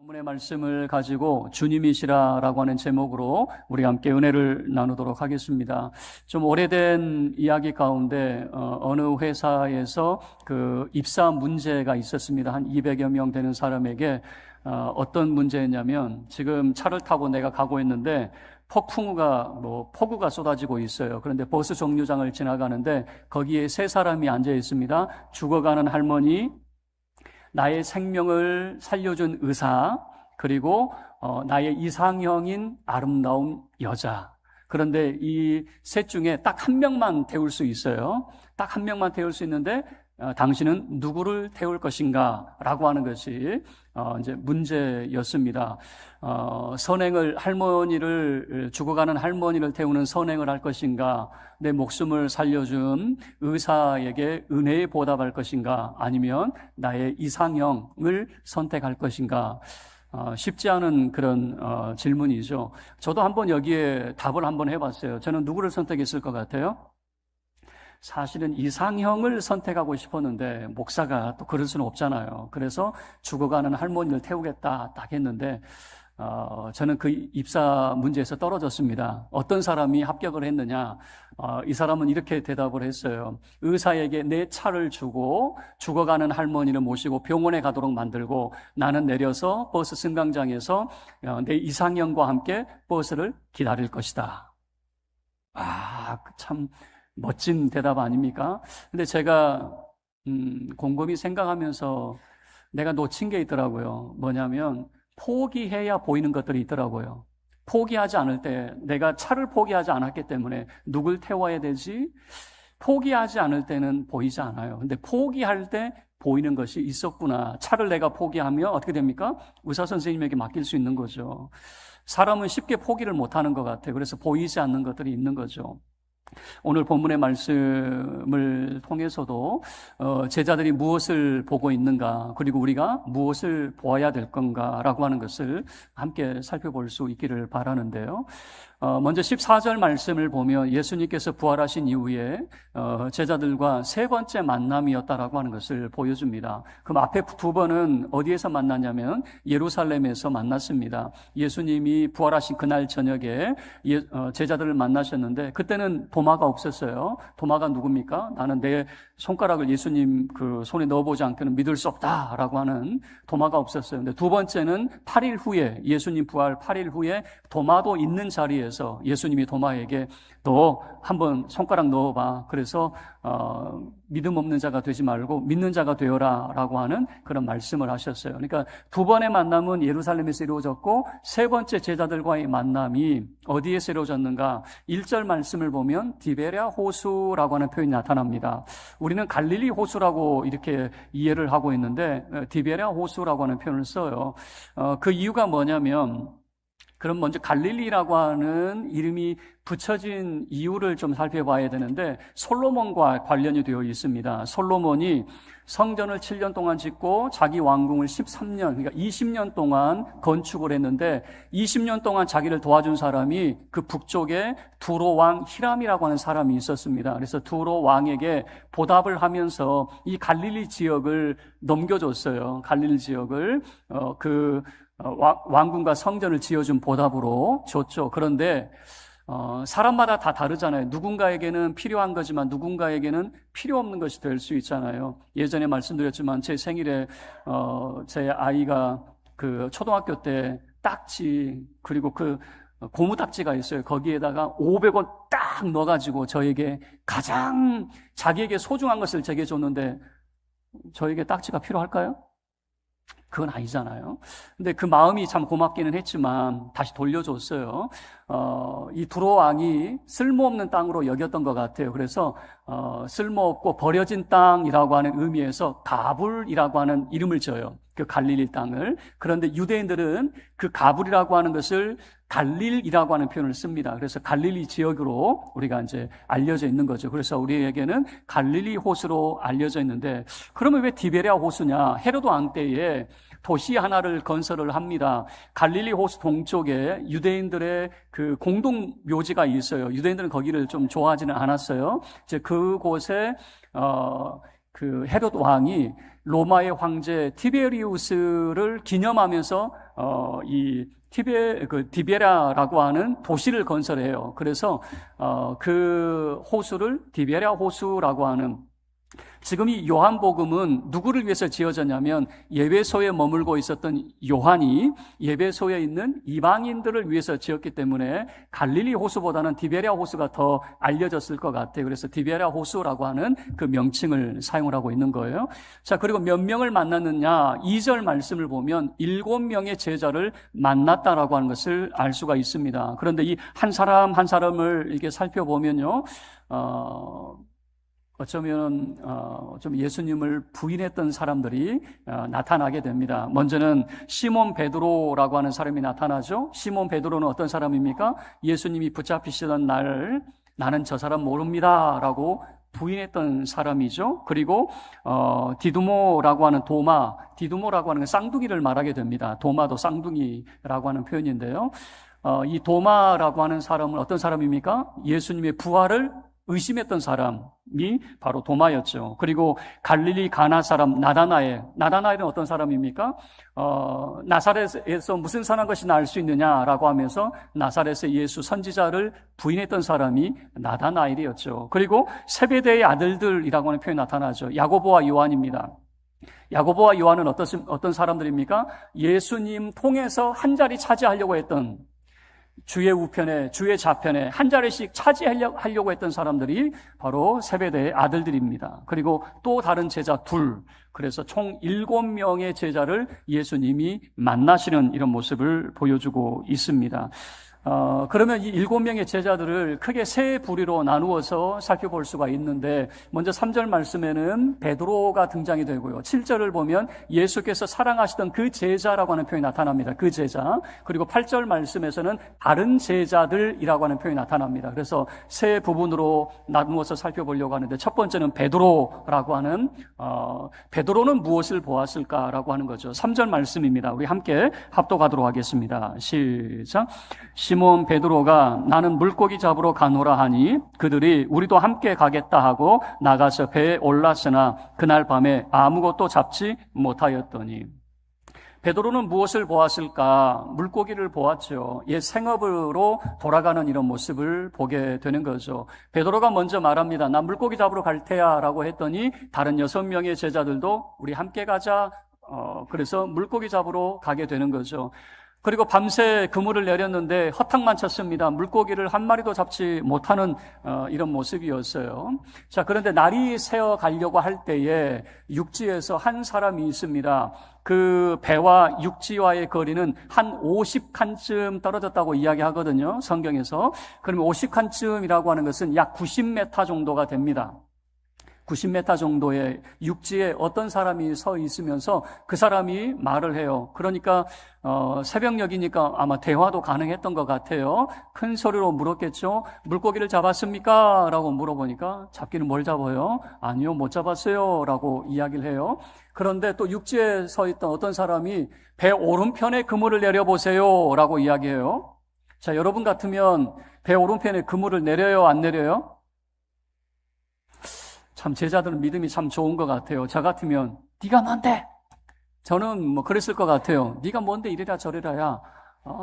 본문의 말씀을 가지고 주님이시라라고 하는 제목으로 우리 함께 은혜를 나누도록 하겠습니다. 좀 오래된 이야기 가운데 어느 회사에서 그 입사 문제가 있었습니다. 한 200여 명 되는 사람에게 어떤 문제였냐면, 지금 차를 타고 내가 가고 있는데 폭우가 쏟아지고 있어요. 그런데 버스 정류장을 지나가는데 거기에 세 사람이 앉아 있습니다. 죽어가는 할머니, 나의 생명을 살려준 의사, 그리고 나의 이상형인 아름다운 여자. 그런데 이 셋 중에 딱 한 명만 태울 수 있어요. 딱 한 명만 태울 수 있는데 당신은 누구를 태울 것인가? 라고 하는 것이 이제 문제였습니다. 죽어가는 할머니를 태우는 선행을 할 것인가? 내 목숨을 살려준 의사에게 은혜에 보답할 것인가? 아니면 나의 이상형을 선택할 것인가? 쉽지 않은 그런 질문이죠. 저도 한번 여기에 답을 한번 해봤어요. 저는 누구를 선택했을 것 같아요? 사실은 이상형을 선택하고 싶었는데 목사가 또 그럴 수는 없잖아요. 그래서 죽어가는 할머니를 태우겠다 딱 했는데 저는 그 입사 문제에서 떨어졌습니다. 어떤 사람이 합격을 했느냐? 이 사람은 이렇게 대답을 했어요. 의사에게 내 차를 주고 죽어가는 할머니를 모시고 병원에 가도록 만들고, 나는 내려서 버스 승강장에서 내 이상형과 함께 버스를 기다릴 것이다. 참 멋진 대답 아닙니까? 근데 제가 곰곰이 생각하면서 내가 놓친 게 있더라고요. 뭐냐면 포기해야 보이는 것들이 있더라고요. 포기하지 않을 때, 내가 차를 포기하지 않았기 때문에 누굴 태워야 되지? 포기하지 않을 때는 보이지 않아요. 근데 포기할 때 보이는 것이 있었구나. 차를 내가 포기하면 어떻게 됩니까? 의사 선생님에게 맡길 수 있는 거죠. 사람은 쉽게 포기를 못하는 것 같아요. 그래서 보이지 않는 것들이 있는 거죠. 오늘 본문의 말씀을 통해서도 제자들이 무엇을 보고 있는가, 그리고 우리가 무엇을 보아야 될 건가라고 하는 것을 함께 살펴볼 수 있기를 바라는데요. 먼저 14절 말씀을 보면 예수님께서 부활하신 이후에 제자들과 세 번째 만남이었다라고 하는 것을 보여줍니다. 그럼 앞에 두 번은 어디에서 만났냐면 예루살렘에서 만났습니다. 예수님이 부활하신 그날 저녁에 제자들을 만나셨는데, 그때는 도마가 없었어요. 도마가 누굽니까? 나는 내 손가락을 예수님 그 손에 넣어보지 않고는 믿을 수 없다라고 하는 도마가 없었어요. 근데 두 번째는 8일 후에, 예수님 부활 8일 후에 도마도 있는 자리에서 예수님이 도마에게 너 한번 손가락 넣어봐. 그래서 믿음 없는 자가 되지 말고 믿는 자가 되어라 라고 하는 그런 말씀을 하셨어요. 그러니까 두 번의 만남은 예루살렘에서 이루어졌고, 세 번째 제자들과의 만남이 어디에서 이루어졌는가? 1절 말씀을 보면 디베랴 호수라고 하는 표현이 나타납니다. 우리는 갈릴리 호수라고 이렇게 이해를 하고 있는데 디베랴 호수라고 하는 표현을 써요. 그 이유가 뭐냐면, 그럼 먼저 갈릴리라고 하는 이름이 붙여진 이유를 좀 살펴봐야 되는데, 솔로몬과 관련이 되어 있습니다. 솔로몬이 성전을 7년 동안 짓고 자기 왕궁을 13년, 그러니까 20년 동안 건축을 했는데, 20년 동안 자기를 도와준 사람이 그 북쪽에 두로 왕 히람이라고 하는 사람이 있었습니다. 그래서 두로 왕에게 보답을 하면서 이 갈릴리 지역을 넘겨줬어요. 갈릴리 지역을 왕궁과 성전을 지어준 보답으로 줬죠. 그런데 사람마다 다 다르잖아요. 누군가에게는 필요한 거지만 누군가에게는 필요 없는 것이 될 수 있잖아요. 예전에 말씀드렸지만 제 생일에 제 아이가 그 초등학교 때 딱지, 그리고 그 고무 딱지가 있어요. 거기에다가 500원 딱 넣어가지고 저에게 가장 자기에게 소중한 것을 제게 줬는데, 저에게 딱지가 필요할까요? 그건 아니잖아요. 근데 그 마음이 참 고맙기는 했지만 다시 돌려줬어요. 이 두로 왕이 쓸모없는 땅으로 여겼던 것 같아요. 그래서 쓸모없고 버려진 땅이라고 하는 의미에서 가불이라고 하는 이름을 지어요. 그 갈릴리 땅을. 그런데 유대인들은 그 가불이라고 하는 것을 갈릴이라고 하는 표현을 씁니다. 그래서 갈릴리 지역으로 우리가 이제 알려져 있는 거죠. 그래서 우리에게는 갈릴리 호수로 알려져 있는데, 그러면 왜 디베랴 호수냐? 헤로도 왕 때에 도시 하나를 건설을 합니다. 갈릴리 호수 동쪽에 유대인들의 그 공동 묘지가 있어요. 유대인들은 거기를 좀 좋아하지는 않았어요. 이제 그곳에 그 헤롯 왕이 로마의 황제 티베리우스를 기념하면서 이 디베라라고 하는 도시를 건설해요. 그래서 그 호수를 디베라 호수라고 하는, 지금 이 요한복음은 누구를 위해서 지어졌냐면 예배소에 머물고 있었던 요한이 예배소에 있는 이방인들을 위해서 지었기 때문에 갈릴리 호수보다는 디베랴 호수가 더 알려졌을 것 같아요. 그래서 디베랴 호수라고 하는 그 명칭을 사용을 하고 있는 거예요. 자, 그리고 몇 명을 만났느냐? 2절 말씀을 보면 7명의 제자를 만났다라고 하는 것을 알 수가 있습니다. 그런데 이 한 사람 한 사람을 이렇게 살펴보면요, 어쩌면 좀 예수님을 부인했던 사람들이 나타나게 됩니다. 먼저는 시몬 베드로라고 하는 사람이 나타나죠. 시몬 베드로는 어떤 사람입니까? 예수님이 붙잡히시던 날 나는 저 사람 모릅니다라고 부인했던 사람이죠. 그리고 디두모라고 하는 디두모라고 하는 쌍둥이를 말하게 됩니다. 도마도 쌍둥이라고 하는 표현인데요. 이 도마라고 하는 사람은 어떤 사람입니까? 예수님의 부활을 의심했던 사람이 바로 도마였죠. 그리고 갈릴리 가나 사람 나다나엘은 어떤 사람입니까? 나사렛에서 무슨 선한 것이 날 수 있느냐라고 하면서 나사렛의 예수 선지자를 부인했던 사람이 나다나엘이었죠. 그리고 세베대의 아들들이라고 하는 표현이 나타나죠. 야고보와 요한입니다. 야고보와 요한은 어떤 사람들입니까? 예수님 통해서 한 자리 차지하려고 했던, 주의 우편에, 주의 좌편에 한 자리씩 차지하려고 했던 사람들이 바로 세베대의 아들들입니다. 그리고 또 다른 제자 둘, 그래서 총 7명의 제자를 예수님이 만나시는 이런 모습을 보여주고 있습니다. 그러면 이 7명의 제자들을 크게 세 부류로 나누어서 살펴볼 수가 있는데, 먼저 3절 말씀에는 베드로가 등장이 되고요. 7절을 보면 예수께서 사랑하시던 그 제자라고 하는 표현이 나타납니다. 그 제자. 그리고 8절 말씀에서는 다른 제자들이라고 하는 표현이 나타납니다. 그래서 세 부분으로 나누어서 살펴보려고 하는데, 첫 번째는 베드로라고 하는, 베드로는 무엇을 보았을까라고 하는 거죠. 3절 말씀입니다. 우리 함께 합독하도록 하겠습니다. 시작. 시몬 베드로가 나는 물고기 잡으러 가노라 하니 그들이 우리도 함께 가겠다 하고 나가서 배에 올랐으나 그날 밤에 아무것도 잡지 못하였더니. 베드로는 무엇을 보았을까? 물고기를 보았죠. 옛 생업으로 돌아가는 이런 모습을 보게 되는 거죠. 베드로가 먼저 말합니다. 나 물고기 잡으러 갈 테야 라고 했더니 다른 6명의 제자들도 우리 함께 가자. 그래서 물고기 잡으러 가게 되는 거죠. 그리고 밤새 그물을 내렸는데 허탕만 쳤습니다. 물고기를 한 마리도 잡지 못하는 이런 모습이었어요. 자, 그런데 날이 새어 가려고 할 때에 육지에서 한 사람이 있습니다. 그 배와 육지와의 거리는 한 50칸쯤 떨어졌다고 이야기하거든요, 성경에서. 그러면 50칸쯤이라고 하는 것은 약 90m 정도가 됩니다. 90m 정도의 육지에 어떤 사람이 서 있으면서 그 사람이 말을 해요. 그러니까 새벽녘이니까 아마 대화도 가능했던 것 같아요. 큰 소리로 물었겠죠. 물고기를 잡았습니까? 라고 물어보니까 잡기는 뭘 잡아요? 아니요, 못 잡았어요. 라고 이야기를 해요. 그런데 또 육지에 서 있던 어떤 사람이 배 오른편에 그물을 내려보세요. 라고 이야기해요. 자, 여러분 같으면 배 오른편에 그물을 내려요? 안 내려요? 참 제자들은 믿음이 참 좋은 것 같아요. 저 같으면 네가 뭔데? 저는 그랬을 것 같아요. 네가 뭔데 이래라 저래라야.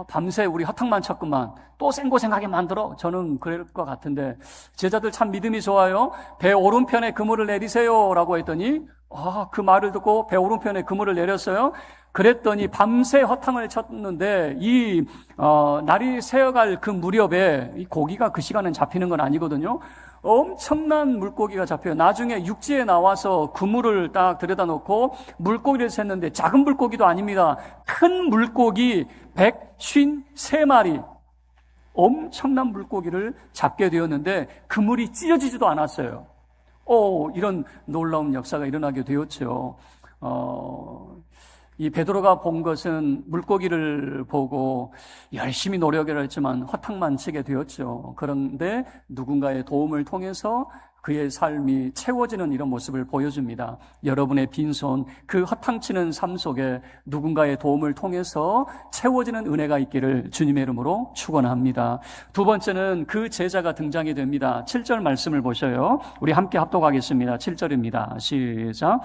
밤새 우리 허탕만 쳤구만. 또 생고생하게 만들어. 저는 그럴 것 같은데 제자들 참 믿음이 좋아요. 배 오른편에 그물을 내리세요 라고 했더니 그 말을 듣고 배 오른편에 그물을 내렸어요. 그랬더니 밤새 허탕을 쳤는데 이 날이 새어갈 그 무렵에 이 고기가 그 시간엔 잡히는 건 아니거든요. 엄청난 물고기가 잡혀요. 나중에 육지에 나와서 그물을 딱 들여다놓고 물고기를 셌는데 작은 물고기도 아닙니다. 큰 물고기 153마리 엄청난 물고기를 잡게 되었는데 그물이 찢어지지도 않았어요. 이런 놀라운 역사가 일어나게 되었죠. 이 베드로가 본 것은 물고기를 보고 열심히 노력을 했지만 허탕만 치게 되었죠. 그런데 누군가의 도움을 통해서 그의 삶이 채워지는 이런 모습을 보여줍니다. 여러분의 빈손, 그 허탕치는 삶 속에 누군가의 도움을 통해서 채워지는 은혜가 있기를 주님의 이름으로 축원합니다. 두 번째는 그 제자가 등장이 됩니다. 7절 말씀을 보셔요. 우리 함께 합독하겠습니다. 7절입니다. 시작.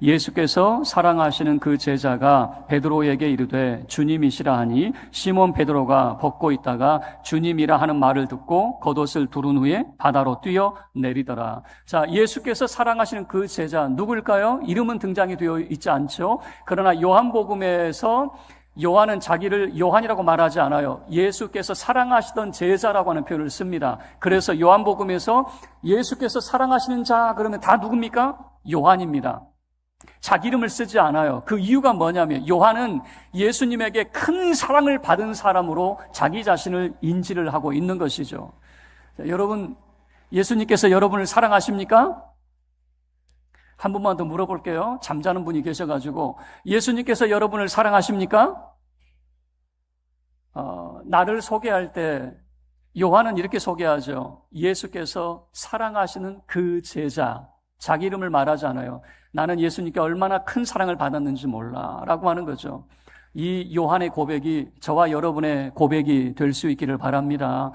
예수께서 사랑하시는 그 제자가 베드로에게 이르되 주님이시라 하니 시몬 베드로가 벗고 있다가 주님이라 하는 말을 듣고 겉옷을 두른 후에 바다로 뛰어 내리더라. 자, 예수께서 사랑하시는 그 제자 누굴까요? 이름은 등장이 되어 있지 않죠. 그러나 요한복음에서 요한은 자기를 요한이라고 말하지 않아요. 예수께서 사랑하시던 제자라고 하는 표현을 씁니다. 그래서 요한복음에서 예수께서 사랑하시는 자 그러면 다 누굽니까? 요한입니다. 자기 이름을 쓰지 않아요. 그 이유가 뭐냐면 요한은 예수님에게 큰 사랑을 받은 사람으로 자기 자신을 인지를 하고 있는 것이죠. 자, 여러분, 예수님께서 여러분을 사랑하십니까? 한 번만 더 물어볼게요. 잠자는 분이 계셔가지고 예수님께서 여러분을 사랑하십니까? 나를 소개할 때 요한은 이렇게 소개하죠. 예수께서 사랑하시는 그 제자, 자기 이름을 말하지 않아요. 나는 예수님께 얼마나 큰 사랑을 받았는지 몰라 라고 하는 거죠. 이 요한의 고백이 저와 여러분의 고백이 될 수 있기를 바랍니다.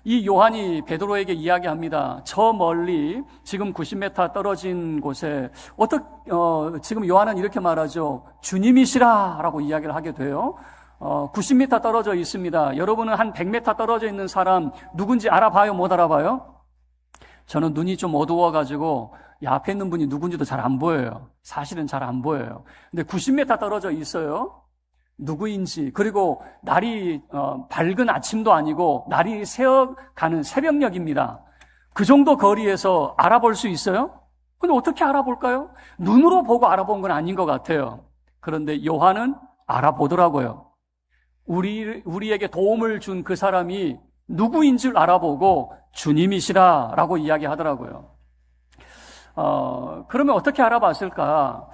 이 요한이 베드로에게 이야기합니다. 저 멀리 지금 90m 떨어진 곳에 지금 요한은 이렇게 말하죠. 주님이시라 라고 이야기를 하게 돼요. 90m 떨어져 있습니다. 여러분은 한 100m 떨어져 있는 사람 누군지 알아봐요? 못 알아봐요? 저는 눈이 좀 어두워가지고 앞에 있는 분이 누군지도 잘 안 보여요. 사실은 잘 안 보여요. 근데 90m 떨어져 있어요. 누구인지. 그리고 날이 밝은 아침도 아니고 날이 새어가는 새벽녘입니다. 그 정도 거리에서 알아볼 수 있어요? 근데 어떻게 알아볼까요? 눈으로 보고 알아본 건 아닌 것 같아요. 그런데 요한은 알아보더라고요. 우리에게 도움을 준 그 사람이 누구인 줄 알아보고 주님이시라 라고 이야기하더라고요. 그러면 어떻게 알아봤을까?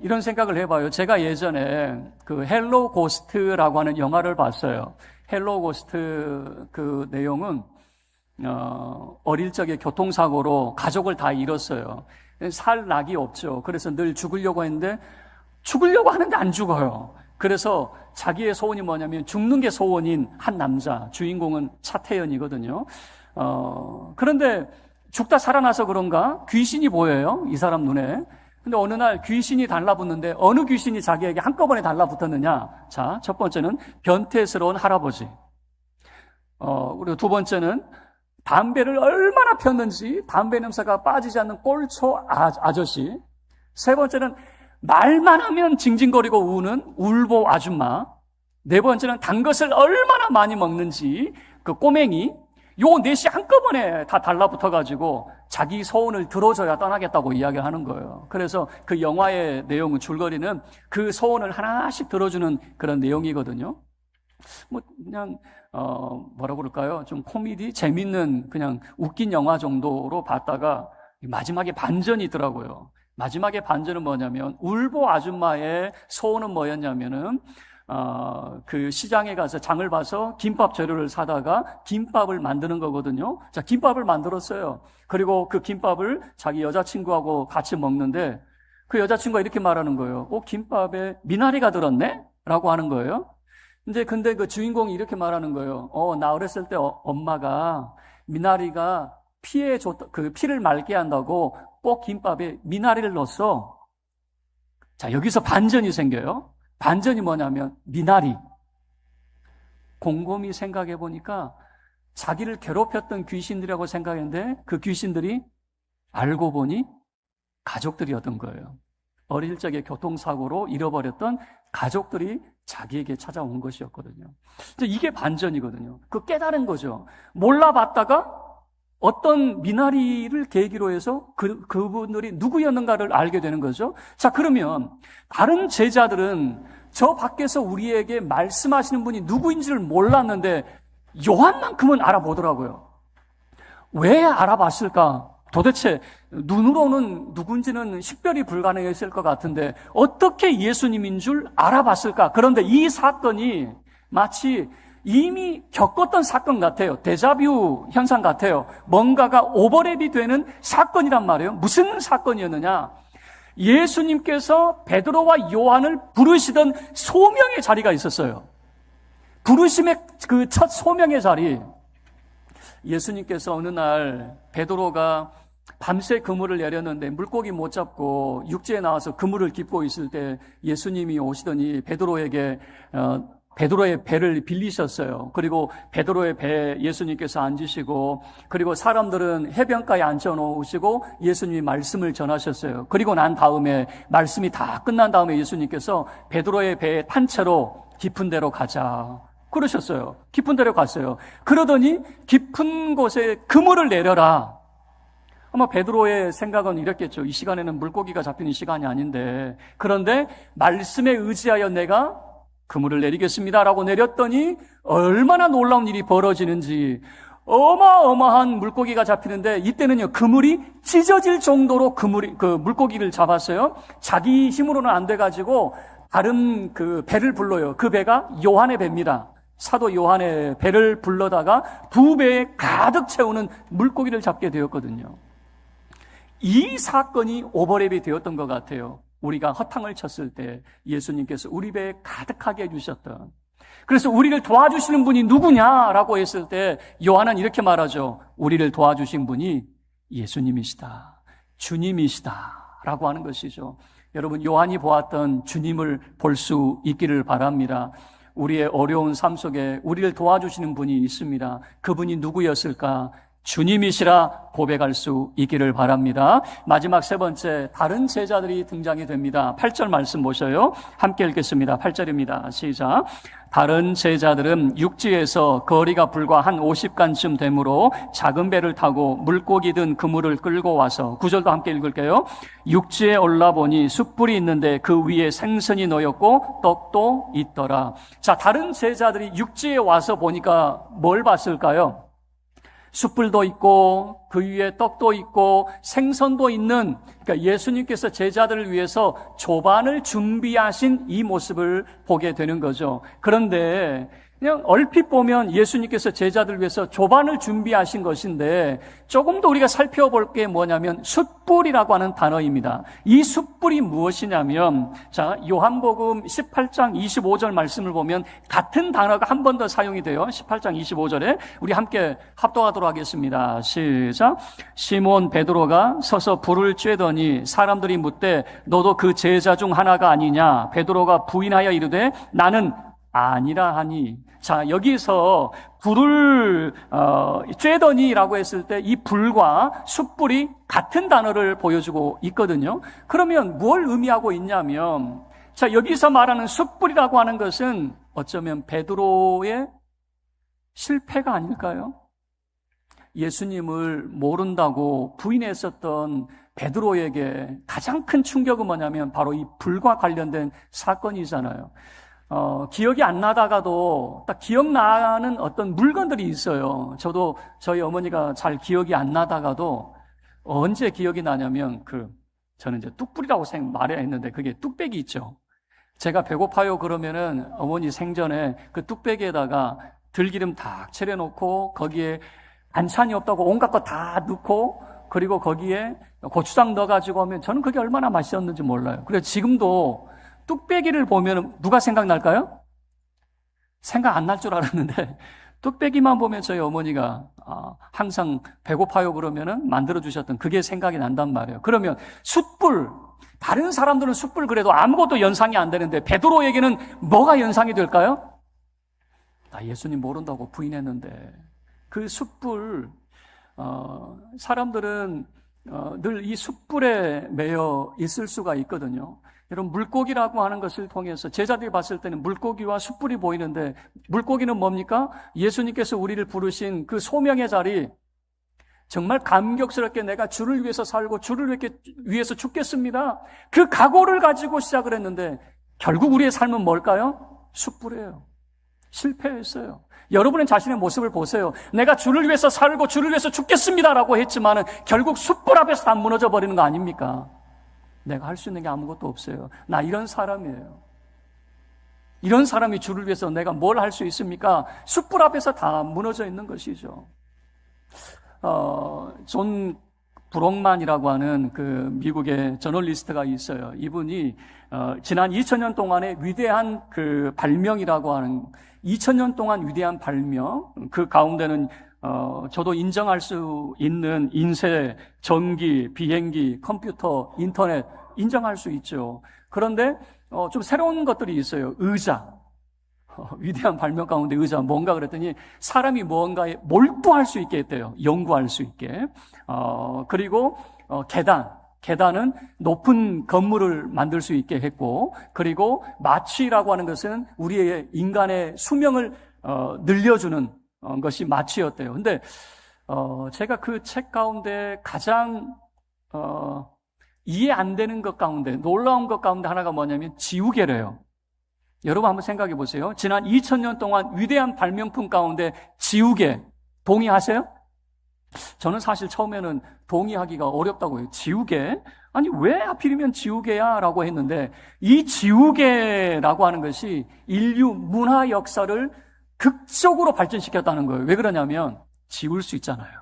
이런 생각을 해봐요. 제가 예전에 그 헬로 고스트라고 하는 영화를 봤어요. 헬로 고스트 그 내용은, 어릴 적에 교통사고로 가족을 다 잃었어요. 살 낙이 없죠. 그래서 늘 죽으려고 했는데, 죽으려고 하는데 안 죽어요. 그래서 자기의 소원이 뭐냐면 죽는 게 소원인 한 남자, 주인공은 차태현이거든요. 그런데 죽다 살아나서 그런가? 귀신이 보여요. 이 사람 눈에. 근데 어느 날 귀신이 달라붙는데 어느 귀신이 자기에게 한꺼번에 달라붙었느냐? 자, 첫 번째는 변태스러운 할아버지. 그리고 두 번째는 담배를 얼마나 폈는지 담배 냄새가 빠지지 않는 꼴초 아저씨. 세 번째는 말만 하면 징징거리고 우는 울보 아줌마. 네 번째는 단 것을 얼마나 많이 먹는지 그 꼬맹이. 요 넷이 한꺼번에 다 달라붙어가지고 자기 소원을 들어줘야 떠나겠다고 이야기하는 거예요. 그래서 그 영화의 내용은 줄거리는 그 소원을 하나씩 들어주는 그런 내용이거든요. 뭐 그냥 뭐라고 그럴까요? 좀 코미디 재밌는 그냥 웃긴 영화 정도로 봤다가 마지막에 반전이 있더라고요. 마지막에 반전은 뭐냐면 울보 아줌마의 소원은 뭐였냐면은 그 시장에 가서 장을 봐서 김밥 재료를 사다가 김밥을 만드는 거거든요. 자, 김밥을 만들었어요. 그리고 그 김밥을 자기 여자친구하고 같이 먹는데 그 여자친구가 이렇게 말하는 거예요. 김밥에 미나리가 들었네? 라고 하는 거예요. 근데 그 주인공이 이렇게 말하는 거예요. 나 어렸을 때 엄마가 미나리가 피를 맑게 한다고 꼭 김밥에 미나리를 넣었어. 자, 여기서 반전이 생겨요. 반전이 뭐냐면 미나리. 곰곰이 생각해 보니까 자기를 괴롭혔던 귀신들이라고 생각했는데 그 귀신들이 알고 보니 가족들이었던 거예요. 어릴 적에 교통사고로 잃어버렸던 가족들이 자기에게 찾아온 것이었거든요. 이게 반전이거든요. 그 깨달은 거죠. 몰라봤다가 어떤 미나리를 계기로 해서 그분들이 누구였는가를 알게 되는 거죠. 자, 그러면 다른 제자들은 저 밖에서 우리에게 말씀하시는 분이 누구인지를 몰랐는데 요한만큼은 알아보더라고요. 왜 알아봤을까? 도대체 눈으로는 누군지는 식별이 불가능했을 것 같은데 어떻게 예수님인 줄 알아봤을까? 그런데 이 사건이 마치 이미 겪었던 사건 같아요. 데자뷰 현상 같아요. 뭔가가 오버랩이 되는 사건이란 말이에요. 무슨 사건이었느냐? 예수님께서 베드로와 요한을 부르시던 소명의 자리가 있었어요. 부르심의 그 첫 소명의 자리. 예수님께서 어느 날 베드로가 밤새 그물을 내렸는데 물고기 못 잡고 육지에 나와서 그물을 깁고 있을 때 예수님이 오시더니 베드로의 배를 빌리셨어요. 그리고 베드로의 배에 예수님께서 앉으시고, 그리고 사람들은 해변가에 앉혀놓으시고 예수님이 말씀을 전하셨어요. 그리고 난 다음에, 말씀이 다 끝난 다음에 예수님께서 베드로의 배에 탄 채로 깊은 데로 가자 그러셨어요. 깊은 데로 갔어요. 그러더니 깊은 곳에 그물을 내려라. 아마 베드로의 생각은 이랬겠죠. 이 시간에는 물고기가 잡히는 시간이 아닌데, 그런데 말씀에 의지하여 내가 그물을 내리겠습니다라고 내렸더니 얼마나 놀라운 일이 벌어지는지, 어마어마한 물고기가 잡히는데, 이때는요 그물이 찢어질 정도로 그 물고기를 잡았어요. 자기 힘으로는 안 돼가지고 다른 그 배를 불러요. 그 배가 요한의 배입니다. 사도 요한의 배를 불러다가 2배에 가득 채우는 물고기를 잡게 되었거든요. 이 사건이 오버랩이 되었던 것 같아요. 우리가 허탕을 쳤을 때 예수님께서 우리 배에 가득하게 해주셨던. 그래서 우리를 도와주시는 분이 누구냐라고 했을 때 요한은 이렇게 말하죠. 우리를 도와주신 분이 예수님이시다, 주님이시다 라고 하는 것이죠. 여러분, 요한이 보았던 주님을 볼 수 있기를 바랍니다. 우리의 어려운 삶 속에 우리를 도와주시는 분이 있습니다. 그분이 누구였을까? 주님이시라 고백할 수 있기를 바랍니다. 마지막 세 번째, 다른 제자들이 등장이 됩니다. 8절 말씀 보셔요. 함께 읽겠습니다. 8절입니다. 시작. 다른 제자들은 육지에서 거리가 불과 한 50간쯤 되므로 작은 배를 타고 물고기 든 그물을 끌고 와서, 9절도 함께 읽을게요. 육지에 올라보니 숯불이 있는데 그 위에 생선이 놓였고 떡도 있더라. 자, 다른 제자들이 육지에 와서 보니까 뭘 봤을까요? 숯불도 있고 그 위에 떡도 있고 생선도 있는, 그러니까 예수님께서 제자들을 위해서 조반을 준비하신 이 모습을 보게 되는 거죠. 그런데 그냥 얼핏 보면 예수님께서 제자들을 위해서 조반을 준비하신 것인데, 조금 더 우리가 살펴볼 게 뭐냐면 숯불이라고 하는 단어입니다. 이 숯불이 무엇이냐면, 자, 요한복음 18장 25절 말씀을 보면 같은 단어가 한 번 더 사용이 돼요. 18장 25절에 우리 함께 합독하도록 하겠습니다. 시작. 시몬 베드로가 서서 불을 쬐더니 사람들이 묻되 너도 그 제자 중 하나가 아니냐? 베드로가 부인하여 이르되 나는 아니라 하니. 자, 여기서 불을 쬐더니라고 했을 때 이 불과 숯불이 같은 단어를 보여주고 있거든요. 그러면 뭘 의미하고 있냐면, 자, 여기서 말하는 숯불이라고 하는 것은 어쩌면 베드로의 실패가 아닐까요? 예수님을 모른다고 부인했었던 베드로에게 가장 큰 충격은 뭐냐면 바로 이 불과 관련된 사건이잖아요. 기억이 안 나다가도 딱 기억나는 어떤 물건들이 있어요. 저도 저희 어머니가 잘 기억이 안 나다가도 언제 기억이 나냐면 저는 이제 뚝불이라고 말해야 했는데 그게 뚝배기 있죠. 제가 배고파요 그러면은 어머니 생전에 그 뚝배기에다가 들기름 다 차려놓고 거기에 반찬이 없다고 온갖 거 다 넣고 그리고 거기에 고추장 넣어가지고 하면 저는 그게 얼마나 맛있었는지 몰라요. 그래서 지금도 뚝배기를 보면 누가 생각날까요? 생각 안 날 줄 알았는데 뚝배기만 보면 저희 어머니가 항상 배고파요 그러면은 만들어주셨던 그게 생각이 난단 말이에요. 그러면 숯불, 다른 사람들은 숯불 그래도 아무것도 연상이 안 되는데 베드로에게는 뭐가 연상이 될까요? 나 예수님 모른다고 부인했는데 그 숯불, 사람들은 늘 이 숯불에 매여 있을 수가 있거든요. 여러분, 물고기라고 하는 것을 통해서 제자들이 봤을 때는 물고기와 숯불이 보이는데, 물고기는 뭡니까? 예수님께서 우리를 부르신 그 소명의 자리, 정말 감격스럽게 내가 주를 위해서 살고 주를 위해서 죽겠습니다, 그 각오를 가지고 시작을 했는데 결국 우리의 삶은 뭘까요? 숯불이에요. 실패했어요. 여러분은 자신의 모습을 보세요. 내가 주를 위해서 살고 주를 위해서 죽겠습니다라고 했지만은 결국 숯불 앞에서 다 무너져 버리는 거 아닙니까? 내가 할 수 있는 게 아무것도 없어요. 나 이런 사람이에요. 이런 사람이 주를 위해서 내가 뭘 할 수 있습니까? 숯불 앞에서 다 무너져 있는 것이죠. 존 브록만이라고 하는 그 미국의 저널리스트가 있어요. 이분이 지난 2000년 동안의 위대한 그 발명이라고 하는 2000년 동안 위대한 발명, 그 가운데는 저도 인정할 수 있는 인쇄, 전기, 비행기, 컴퓨터, 인터넷 인정할 수 있죠. 그런데 좀 새로운 것들이 있어요. 의자. 위대한 발명 가운데 의자 뭔가 그랬더니 사람이 무언가에 몰두할 수 있게 했대요. 연구할 수 있게. 그리고 계단은 높은 건물을 만들 수 있게 했고, 그리고 마취라고 하는 것은 우리의 인간의 수명을 늘려주는 것이 마취였대요. 근데 제가 그 책 가운데 가장 이해 안 되는 것 가운데, 놀라운 것 가운데 하나가 뭐냐면 지우개래요. 여러분 한번 생각해 보세요. 지난 2000년 동안 위대한 발명품 가운데 지우개, 동의하세요? 저는 사실 처음에는 동의하기가 어렵다고 해요. 지우개? 아니 왜 하필이면 지우개야? 라고 했는데 이 지우개라고 하는 것이 인류 문화 역사를 극적으로 발전시켰다는 거예요. 왜 그러냐면 지울 수 있잖아요.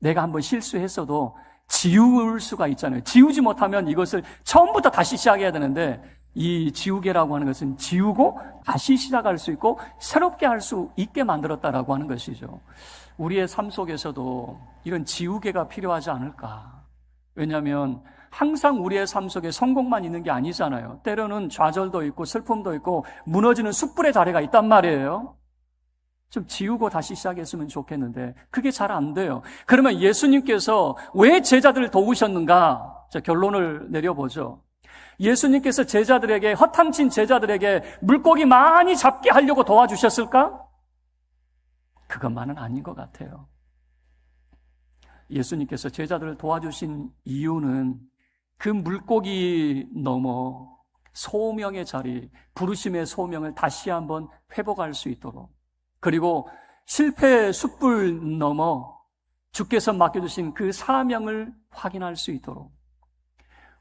내가 한번 실수했어도 지울 수가 있잖아요. 지우지 못하면 이것을 처음부터 다시 시작해야 되는데 이 지우개라고 하는 것은 지우고 다시 시작할 수 있고 새롭게 할 수 있게 만들었다라고 하는 것이죠. 우리의 삶 속에서도 이런 지우개가 필요하지 않을까? 왜냐하면 항상 우리의 삶 속에 성공만 있는 게 아니잖아요. 때로는 좌절도 있고 슬픔도 있고 무너지는 숯불의 자리가 있단 말이에요. 좀 지우고 다시 시작했으면 좋겠는데 그게 잘 안 돼요. 그러면 예수님께서 왜 제자들을 도우셨는가? 자, 결론을 내려보죠. 예수님께서 제자들에게, 허탕친 제자들에게 물고기 많이 잡게 하려고 도와주셨을까? 그것만은 아닌 것 같아요. 예수님께서 제자들을 도와주신 이유는 그 물고기 넘어 소명의 자리, 부르심의 소명을 다시 한번 회복할 수 있도록, 그리고 실패의 숯불 넘어 주께서 맡겨주신 그 사명을 확인할 수 있도록,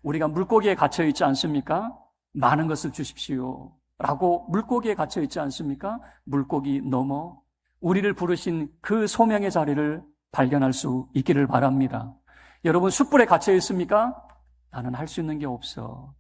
우리가 물고기에 갇혀 있지 않습니까? 많은 것을 주십시오 라고 물고기에 갇혀 있지 않습니까? 물고기 넘어 우리를 부르신 그 소명의 자리를 발견할 수 있기를 바랍니다. 여러분 숯불에 갇혀 있습니까? 나는 할 수 있는 게 없어.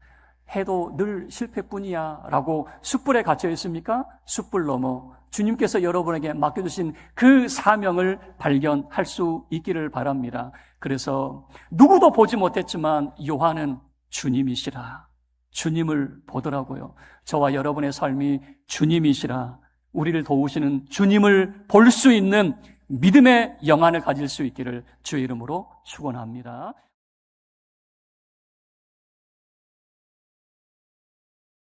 해도 늘 실패뿐이야 라고 숯불에 갇혀 있습니까? 숯불 넘어 주님께서 여러분에게 맡겨주신 그 사명을 발견할 수 있기를 바랍니다. 그래서 누구도 보지 못했지만 요한은 주님이시라, 주님을 보더라고요. 저와 여러분의 삶이 주님이시라, 우리를 도우시는 주님을 볼 수 있는 믿음의 영안을 가질 수 있기를 주의 이름으로 축원합니다.